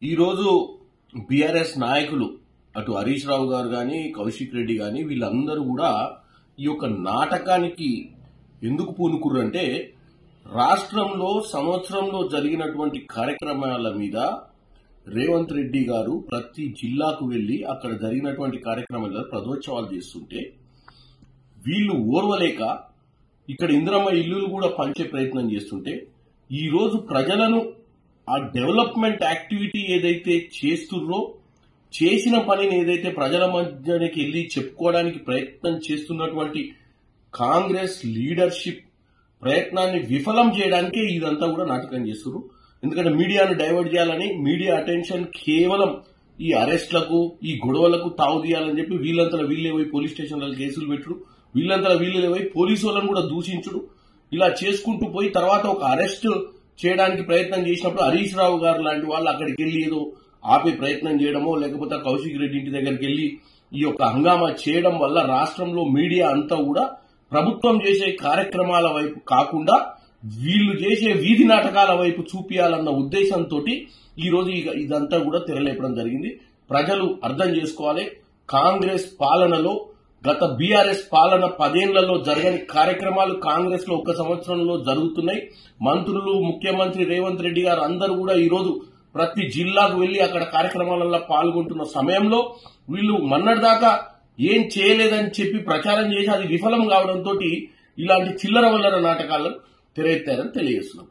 ఈరోజు బీఆర్ఎస్ నాయకులు అటు హరీష్ రావు గారు కానీ కౌశిక్ రెడ్డి కానీ వీళ్ళందరూ కూడా ఈ యొక్క నాటకానికి ఎందుకు పూనుకుర్రంటే రాష్ట్రంలో సంవత్సరంలో జరిగినటువంటి కార్యక్రమాల మీద రేవంత్ రెడ్డి గారు ప్రతి జిల్లాకు వెళ్లి అక్కడ జరిగినటువంటి కార్యక్రమాల ప్రదోత్సవాలు చేస్తుంటే వీళ్ళు ఓర్వలేక ఇక్కడ ఇందిరమ్మ ఇల్లులు కూడా పంచే ప్రయత్నం చేస్తుంటే ఈ రోజు ప్రజలను ఆ డెవలప్మెంట్ యాక్టివిటీ ఏదైతే చేస్తుర్రో చేసిన పనిని ఏదైతే ప్రజల మధ్యకి వెళ్లి చెప్పుకోవడానికి ప్రయత్నం చేస్తున్నటువంటి కాంగ్రెస్ లీడర్షిప్ ప్రయత్నాన్ని విఫలం చేయడానికే ఇదంతా కూడా నాటకం చేస్తున్నారు. ఎందుకంటే మీడియాను డైవర్ట్ చేయాలని మీడియా అటెన్షన్ కేవలం ఈ అరెస్ట్లకు ఈ గొడవలకు తావు తీయాలని చెప్పి వీళ్ళంతా వీళ్ళే పోయి పోలీస్ స్టేషన్లలో కేసులు పెట్టుడు, వీళ్ళంతా వీళ్ళే పోయి పోలీసు వాళ్ళని కూడా దూషించుడు, ఇలా చేసుకుంటూ పోయి తర్వాత ఒక అరెస్ట్ చేయడానికి ప్రయత్నం చేసినప్పుడు హరీష్ రావు గారు లాంటి వాళ్ళు అక్కడికి వెళ్లి ఏదో ఆపే ప్రయత్నం చేయడమో లేకపోతే కౌశిక్ రెడ్డి ఇంటి దగ్గరికి వెళ్లి ఈ యొక్క హంగామా చేయడం వల్ల రాష్ట్రంలో మీడియా అంతా కూడా ప్రభుత్వం చేసే కార్యక్రమాల వైపు కాకుండా వీళ్లు చేసే వీధి నాటకాల వైపు చూపియాలన్న ఉద్దేశంతో ఈ రోజు ఇదంతా కూడా తెరలేపడం జరిగింది. ప్రజలు అర్థం చేసుకోవాలి, కాంగ్రెస్ పాలనలో గత బీఆర్ఎస్ పాలన 10 ఏళ్లలో జరగని కార్యక్రమాలు కాంగ్రెస్ లో 1 సంవత్సరంలో జరుగుతున్నాయి. మంత్రులు, ముఖ్యమంత్రి రేవంత్ రెడ్డి గారు అందరూ కూడా ఈ రోజు ప్రతి జిల్లాకు వెళ్లి అక్కడ కార్యక్రమాలలో పాల్గొంటున్న సమయంలో వీళ్ళు మొన్నటిదాకా ఏం చేయలేదని చెప్పి ప్రచారం చేసి అది విఫలం కావడంతో ఇలాంటి చిల్లర వల్లర నాటకాలను తెరెత్తారని తెలియజేస్తున్నాం.